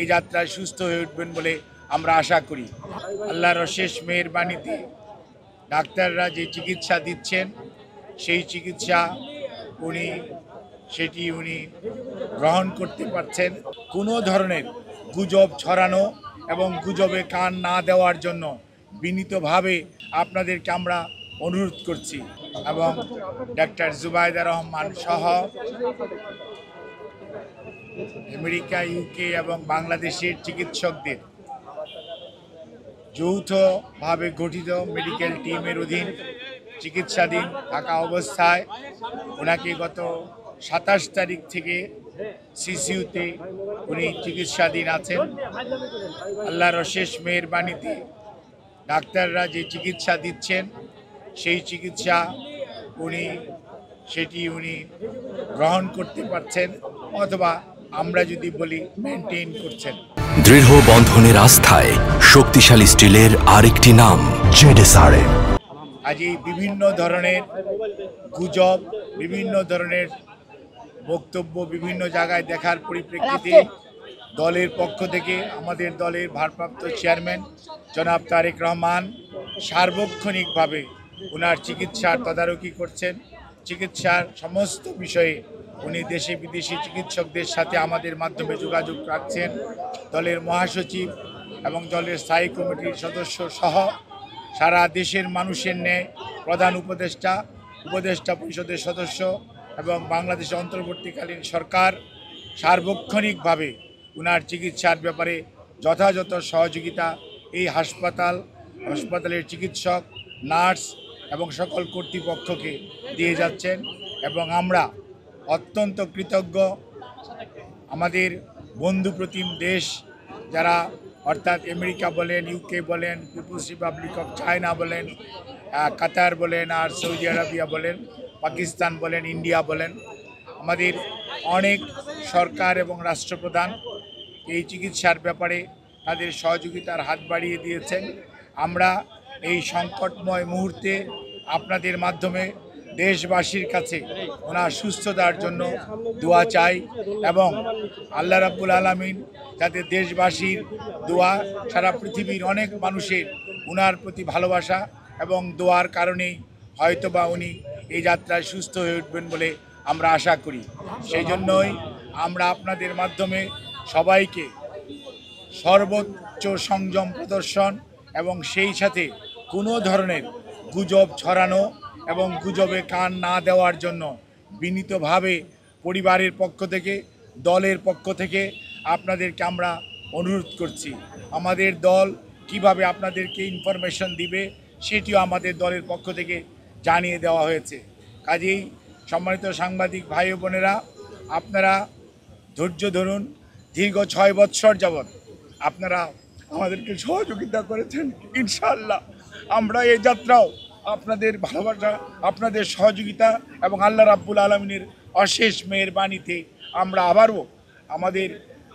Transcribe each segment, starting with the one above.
এই যাত্রায় সুস্থ হয়ে উঠবেন বলে আমরা আশা করি। আল্লাহর অশেষ মেহেরবানিতে ডাক্তাররা যে চিকিৎসা দিচ্ছেন সেই চিকিৎসা উনি গ্রহণ করতে পারছেন। কোনো ধরনের গুজব ছড়ানো এবং গুজবে কান না দেওয়ার জন্য বিনীতভাবে আপনাদেরকে আমরা অনুরোধ করছি এবং ডাক্তার জুবাইদা রহমান সহ আমেরিকা, ইউকে এবং বাংলাদেশের চিকিৎসকদের যৌথভাবে গঠিত মেডিকেল টিমের অধীন চিকিৎসাধীন থাকা অবস্থায় ওনাকে গত 27 তারিখ থেকে সিসিউতে উনি চিকিৎসাধীন আছেন। আল্লাহর অশেষ মেহেরবানিতে ডাক্তাররা যে চিকিৎসা দিচ্ছেন সেই চিকিৎসা উনি গ্রহণ করতে পারছেন, অথবা আমরা যদি বলি মেনটেন করছেন। দৃঢ় বন্ধনের আস্থায় শক্তিশালী স্টিলের আরেকটি নাম জেডএসআরএম। আজ এই বিভিন্ন ধরনের গুজব, বিভিন্ন ধরনের বক্তব্য বিভিন্ন জায়গায় দেখার পরিপ্রেক্ষিতে দলের পক্ষ থেকে আমাদের দলের ভারপ্রাপ্ত চেয়ারম্যান জনাব তারেক রহমান সার্বক্ষণিকভাবে ওনার চিকিৎসার তদারকি করছেন। চিকিৎসার সমস্ত বিষয়ে উনি দেশে বিদেশি চিকিৎসকদের সাথে আমাদের মাধ্যমে যোগাযোগ রাখছেন। দলের মহাসচিব এবং দলের স্থায়ী কমিটির সদস্য সহ সারা দেশের মানুষের ন্যায় প্রধান উপদেষ্টা পরিষদের সদস্য এবং বাংলাদেশ অন্তর্বর্তীকালীন সরকার সার্বক্ষণিকভাবে ওনার চিকিৎসার ব্যাপারে যথাযথ সহযোগিতা এই হাসপাতালের চিকিৎসক, নার্স এবং সকল কর্তৃপক্ষকে দিয়ে যাচ্ছেন এবং আমরা অত্যন্ত কৃতজ্ঞ। আমাদের বন্ধুপ্রতিম দেশ যারা, অর্থাৎ আমেরিকা বলেন, ইউকে বলেন, পিপুলস রিপাবলিক অফ চায়না বলেন, কাতার বলেন, আর সৌদি আরবিয়া বলেন, পাকিস্তান বলেন, ইন্ডিয়া বলেন, আমাদের অনেক সরকার এবং রাষ্ট্রপ্রধান এই চিকিৎসার ব্যাপারে তাদের সহযোগিতার হাত বাড়িয়ে দিয়েছেন। আমরা এই সংকটময় মুহূর্তে আপনাদের মাধ্যমে দেশবাসীর কাছে ওনার সুস্থতার জন্য দোয়া চাই এবং আল্লাহ রাব্বুল আলামিন যাতে দেশবাসীর দোয়া, সারা পৃথিবীর অনেক মানুষের ওনার প্রতি ভালোবাসা এবং দোয়ার কারণেই হয়তোবা উনি এই যাত্রায় সুস্থ হয়ে উঠবেন বলে আমরা আশা করি। সেই জন্যই আমরা আপনাদের মাধ্যমে সবাইকে সর্বোচ্চ সংযম প্রদর্শন এবং সেই সাথে কোনো ধরনের গুজব ছড়ানো এবং গুজবে কান না দেওয়ার জন্য বিনীতভাবে পরিবারের পক্ষ থেকে, দলের পক্ষ থেকে আপনাদেরকে আমরা অনুরোধ করছি। আমাদের দল কিভাবে আপনাদেরকে ইনফরমেশন দিবে সেটিও আমাদের দলের পক্ষ থেকে জানিয়ে দেওয়া হয়েছে। কাজেই সম্মানিত সাংবাদিক ভাই ও বোনেরা, আপনারা ধৈর্য ধরুন। দীর্ঘ 6 বৎসর যাবৎ আপনারা আমাদেরকে সহযোগিতা করেছেন। ইনশাআল্লাহ আমরা এই যাত্রাও আপনাদের ভালোবাসা, আপনাদের সহযোগিতা এবং আল্লাহ রাব্বুল আলামিনের অশেষ মেহেরবানিতে আমরা আবারও আমাদের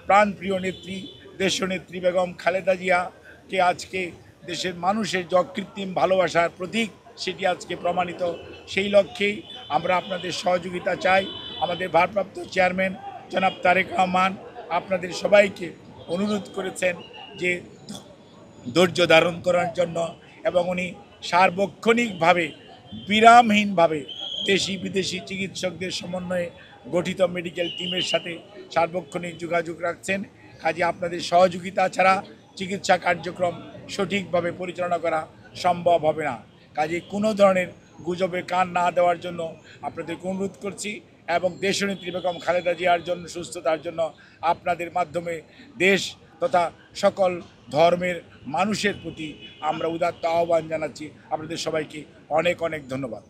প্রাণপ্রিয় নেত্রী, দেশনেত্রী বেগম খালেদা জিয়াকে আজকে দেশের মানুষের যে অকৃত্রিম ভালোবাসার প্রতীক সেটি আজকে প্রমাণিত। সেই লক্ষ্যেই আমরা আপনাদের সহযোগিতা চাই। আমাদের ভারপ্রাপ্ত চেয়ারম্যান জনাব তারেক রহমান আপনাদের সবাইকে অনুরোধ করেছেন যে ধৈর্য ধারণ করার জন্য এবং উনি সার্বক্ষণিকভাবে বিরামহীনভাবে দেশি বিদেশি চিকিৎসকদের সমন্বয়ে গঠিত মেডিকেল টিমের সাথে সার্বক্ষণিক যোগাযোগ রাখছেন। কাজে আপনাদের সহযোগিতা ছাড়া চিকিৎসা কার্যক্রম সঠিকভাবে পরিচালনা করা সম্ভব হবে না। কাজে কোনো ধরনের গুজবে কান না দেওয়ার জন্য আপনাদেরকে অনুরোধ করছি এবং দেশনেত্রী বেগম খালেদা জিয়ার জন্য সুস্থতার জন্য আপনাদের মাধ্যমে দেশ তথা সকল ধর্মের মানুষের প্রতি আমরা উদাত্ত আহ্বান জানাচ্ছি। আপনাদের সবাইকে অনেক অনেক ধন্যবাদ।